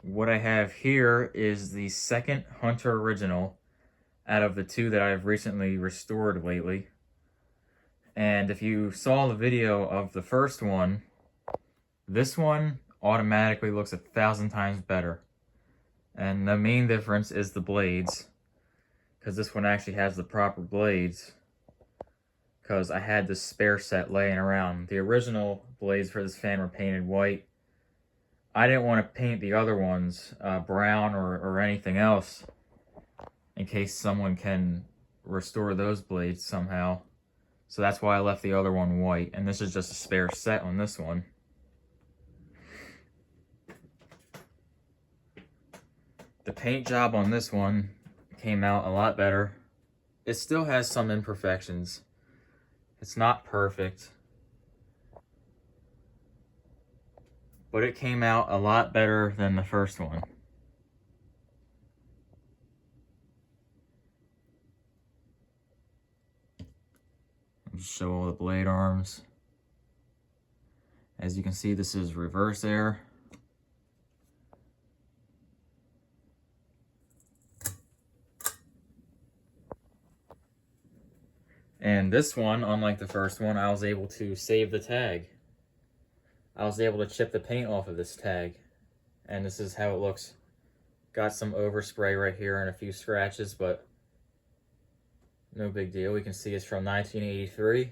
What I have here is the second Hunter original out of the two that I've recently restored lately. And if you saw the video of the first one, this one automatically looks 1,000 times better. And the main difference is the blades, because this one actually has the proper blades, because I had this spare set laying around. The original blades for this fan were painted white. I didn't want to paint the other ones brown or anything else in case someone can restore those blades somehow. So that's why I left the other one white, and this is just a spare set on this one. The paint job on this one came out a lot better. It still has some imperfections. It's not perfect, but it came out a lot better than the first one. I'll just show all the blade arms. As you can see, this is reverse air. And this one, unlike the first one, I was able to save the tag. I was able to chip the paint off of this tag. And this is how it looks. Got some overspray right here and a few scratches, but no big deal. We can see it's from 1983.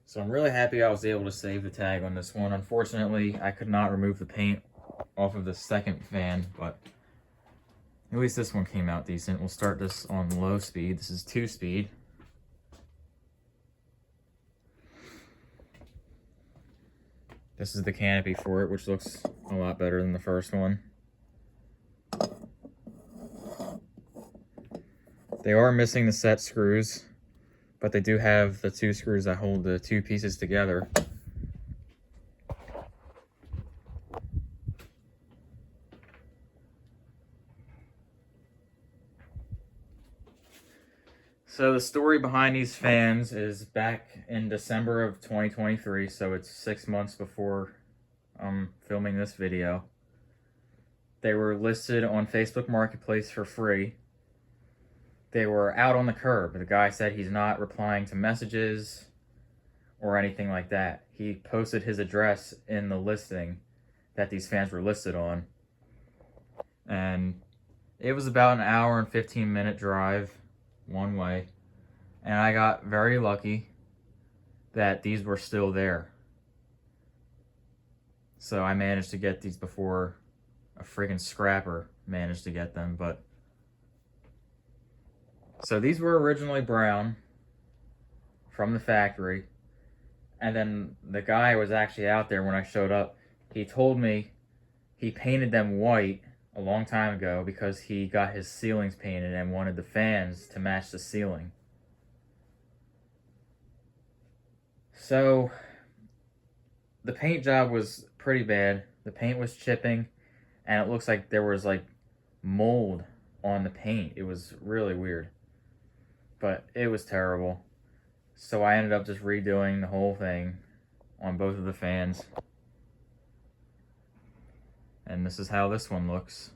So I'm really happy I was able to save the tag on this one. Unfortunately, I could not remove the paint off of the second fan, but at least this one came out decent. We'll start this on low speed. This is 2-speed. This is the canopy for it, which looks a lot better than the first one. They are missing the set screws, but they do have the 2 screws that hold the 2 pieces together. So the story behind these fans is back in December of 2023, so it's 6 months before I'm filming this video. They were listed on Facebook Marketplace for free. They were out on the curb. The guy said he's not replying to messages or anything like that. He posted his address in the listing that these fans were listed on. And it was about an hour and 15-minute drive one way. And I got very lucky that these were still there. So I managed to get these before a friggin' scrapper managed to get them, but so these were originally brown from the factory, and then the guy was actually out there when I showed up. He told me he painted them white a long time ago because he got his ceilings painted and wanted the fans to match the ceiling. So the paint job was pretty bad. The paint was chipping, and it looks like there was like mold on the paint. It was really weird. But it was terrible. So I ended up just redoing the whole thing on both of the fans. And this is how this one looks.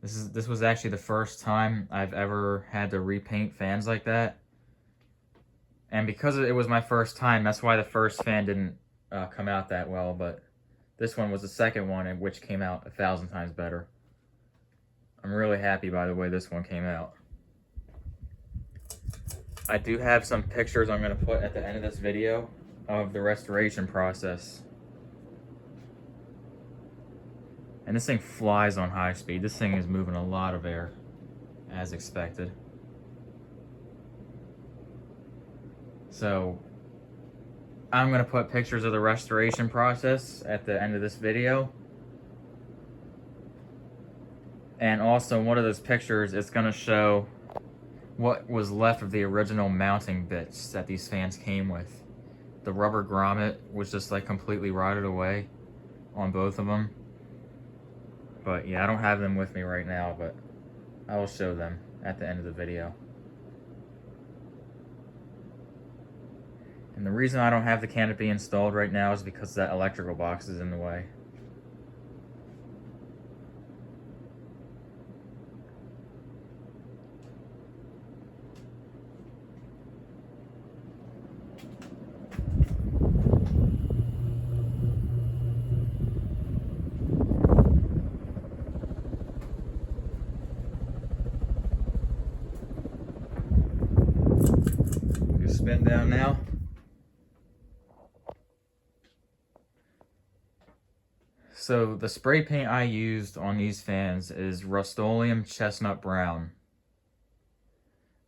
This was actually the first time I've ever had to repaint fans like that. And because it was my first time, that's why the first fan didn't come out that well. But this one was the second one, which came out 1,000 times better. I'm really happy by the way this one came out. I do have some pictures I'm going to put at the end of this video of the restoration process. And this thing flies on high speed. This thing is moving a lot of air, as expected. So, I'm going to put pictures of the restoration process at the end of this video. And also, one of those pictures is going to show what was left of the original mounting bits that these fans came with. The rubber grommet was just like completely rotted away on both of them. But yeah, I don't have them with me right now, but I will show them at the end of the video. And the reason I don't have the canopy installed right now is because that electrical box is in the way. fan down now. So the spray paint I used on these fans is Rust-Oleum Chestnut Brown,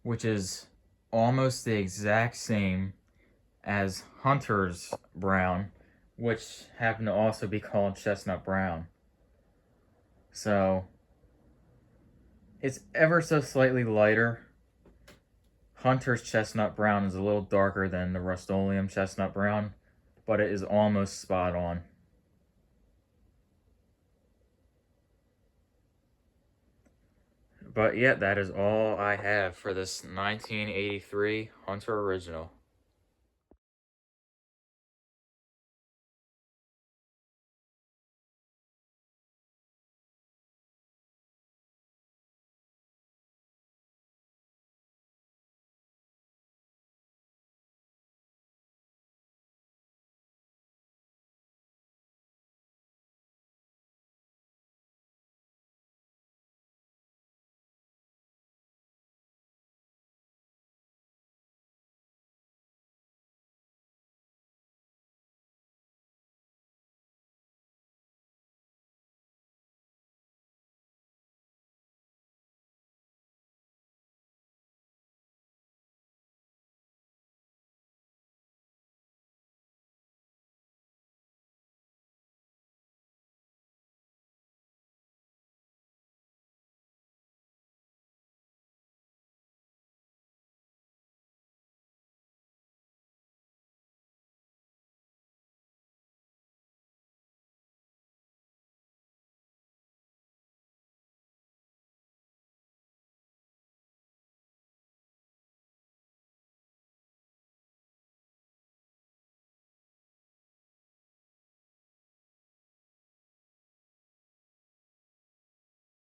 which is almost the exact same as Hunter's Brown, which happen to also be called Chestnut Brown. So it's ever so slightly lighter. Hunter's Chestnut Brown is a little darker than the Rust-Oleum Chestnut Brown, but it is almost spot on. But yeah, that is all I have for this 1983 Hunter Original.